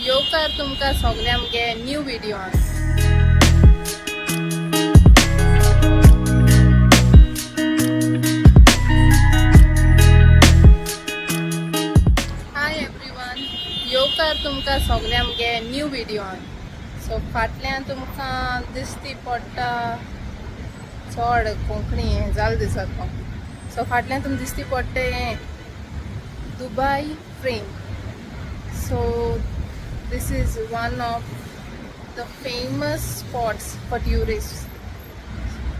येवकार तुमकां सगळ्यांगे new व्हिडिओन. Hi everyone, येवकार तुमकां सगळ्यांगे न्यू व्हिडिओन. सो फाटल्यान तुमकां दिसती पडटा चड कोंकणी हें जाल दिसत म्हाका. सो फाटल्यान तुमकां दिसती पडटा हें Dubai frame. So this is one of the famous spots for tourists.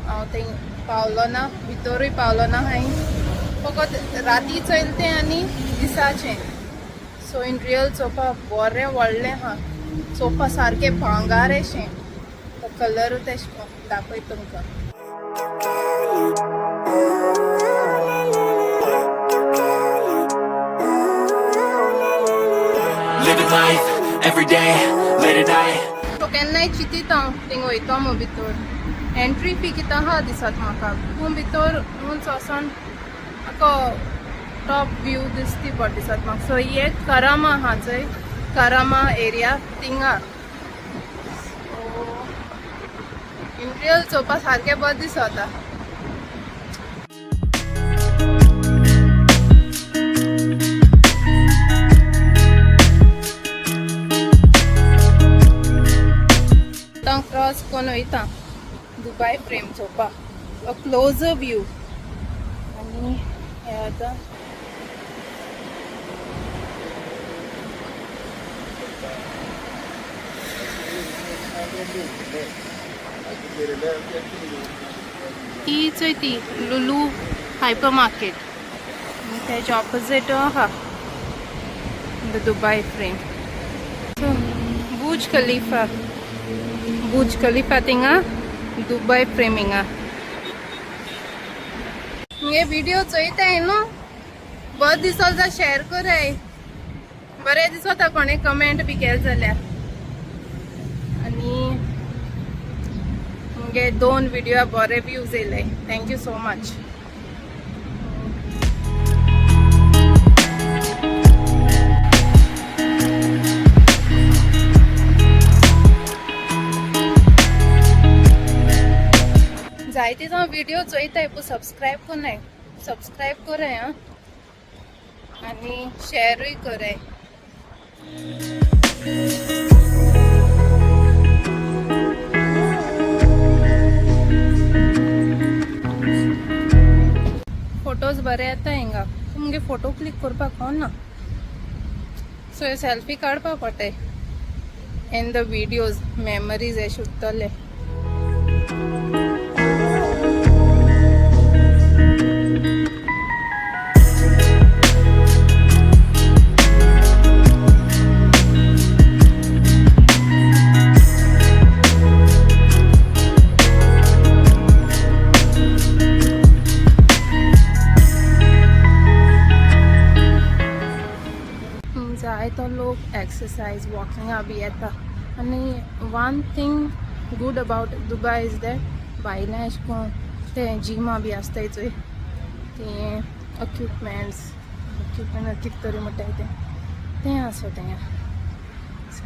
हांव थंय पावलो ना, भितरूय पावलो ना हांवें. फकत राती चलतें आनी दिसाचें. सो इन रियल चोवपाक बरें व्हडलें आहा. चोवपा सारकें भांगारेशें. तो कलरूय तेशें दाखयता तुमकां. Living life every day, late at night. सो केन्नाय चिंतीता हांव थिंग वयता म्हणून भितर. एंट्री फी कितें आहा दिसता म्हाका. पूण भितर उंच वचोन म्हाका टॉप व्यू दिसती पड दिसता म्हाका. सो ही एक करामा आहा चंय, करामा एरिया थिंगा. सो इन रियल चोवपा सारकें बरें दिसता. क्रॉस कोन वयता दुबय फ्रेम चोवपा, अ क्लोजर व्यू. आनी हें आतां ही चोय ती लुलू हायपर मार्केट. तेच्या ऑपोजीट आहा द दुबय फ्रेम. सो बुर्ज खलीफा थिंगा दुबय फ्रेमिंगा. हे व्हिडिओ चोयताय न्हू, बरें दिसता जाल्यार शेअर कराय. बरें दिसता कोणे कमेंट बी केलें जाल्यार. आनी मुगे 2 व्हिडिओ बरे व्यूज येयले. Thank you so much. जायते हांव व्हिडिओ चोयताय पूण सबस्क्रायब कोनाय. सबस्क्रायब कराय आं, आनी शेअरूय कराय. फोटोज बरे येता हिंगा. तुमगे फोटो क्लिक करपाक कोना. सो हे सेल्फी काडपा पडटाय. इन द व्हिडिओज मेमरीज हे उरतले. जायतो लोक एक्सरसाइज वॉकिंगा बी येता. आनी one thing good about Dubai is that भायल्यान अशें करून ते जिमा बी आसताय चोय. ते इक्विपमेंट्स कितें तरी म्हणटाय तें आसा तें. सो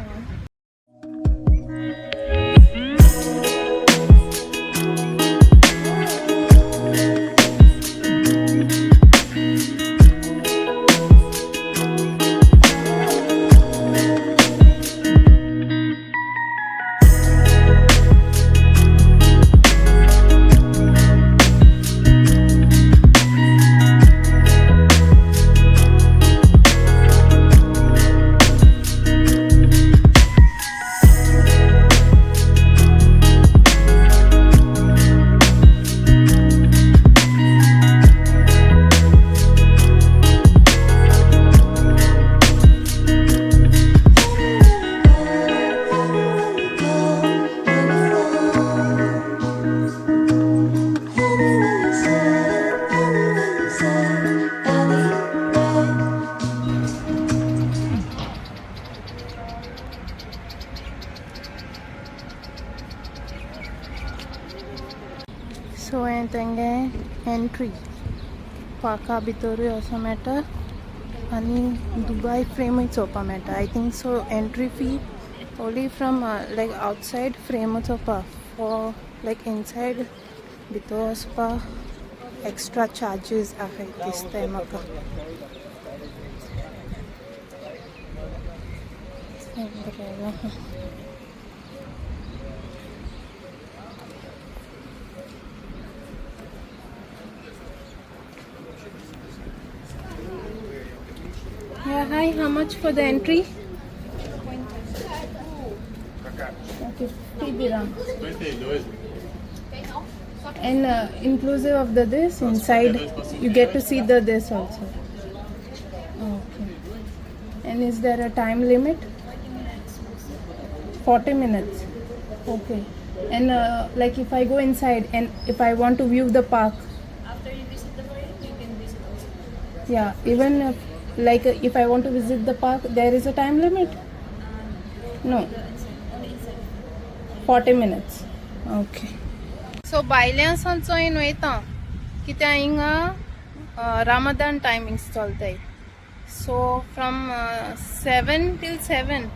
सो हें तेंगे एंट्री पाका भितर असो मेळटा. आणि दुबय फ्रेमूय चोवपा मेळटा. I think so entry fee only from like outside frame चोवपा. फॉर लायक इनसायड भितर वचपा एक्स्ट्रा चार्जीस आहाय दिसताय म्हाका. Yeah, hi, how much for the entry? Okay, 50 dirham. And inclusive of the this inside, you get to see the this also. Okay. And is there a time limit? 40 minutes. Okay. And like if I go inside and if I want to view the park. After you visit the park, you can visit also. Yeah, even like if I want to visit the park, there is a time limit? No. Only inside. 40 minutes. Okay. So बायल्यांसांचो इन वयता कित्या हिंगा Ramadan timings चलताय. So from 7 till 7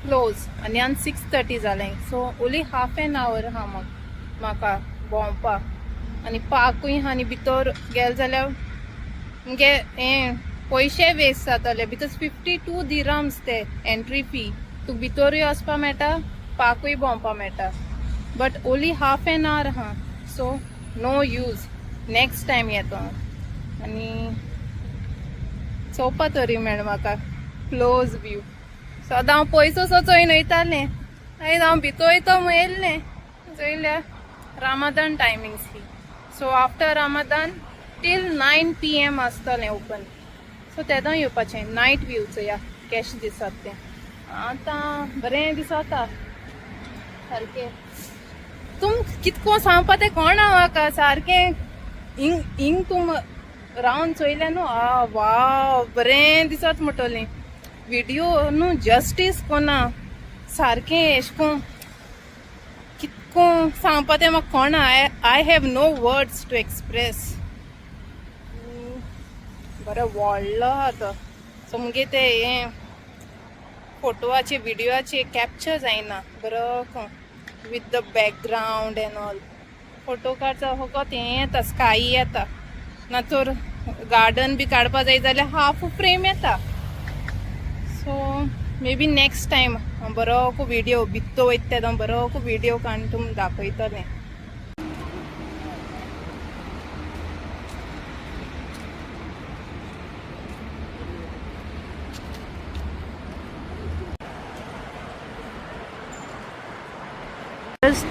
close आनी आन 6:30 जालें. So only half an hour हा म्हाका भोंवपाक आनी पार्कूय हा आनी भितर गेल जाल्यार मुगे हें पयशे वेस्ट जातले. बिकॉज 52 दिराम्स ते एंट्री फी. तूं भितरूय वचपा मेळटा पार्कूय भोंवपा मेळटा. But only half an hour हा. So no use. Next time येतो आनी चोवपा तरी मेळ म्हाका क्लोज व्यू. सदां हांव पयसो चोयन वयतालें. आयज हांव भितर वयता म्हूण येयल्लें चोयल्यार रामादान टायमिंग्स ही. सो आफ्टर रामादान टील 9 PM आसतलें ओपन. सो तेदों येवपाचें नायट व्यू चोया कशें दिसता तें. आतां बरें दिसता सारकें. तुम कितको सांगपा तें कळना म्हाका सारकें. हिंग तुम रावन चोयलें न्हू वाव बरें दिसत म्हणटलें. व्हिडिओ न्हू जस्टीस कोना सारकें एशें कोन्न कितको सांगपा तें म्हाका कळना. I have no words to express. बरें व्हडलो आहा तो. सो मुगे ते हें फोटोवाचे व्हिडियोचे कॅप्चर जायना बरो with the background and all. Photo काडचा फकत हें येता स्काय येता ना तर गार्डन बी काडपा जाय जाल्यार हाफ फ्रेम येता. सो मे बी नेक्स्ट टायम बरो व्हिडिओ भितर वयता तेदो बरो व्हिडिओ काडून तुमकां दाखयतलें.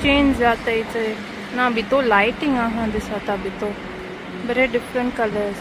चेंज जाता इथे ना भितर लायटिंग आहा दिसता भितर बरे डिफरंट कलर्स.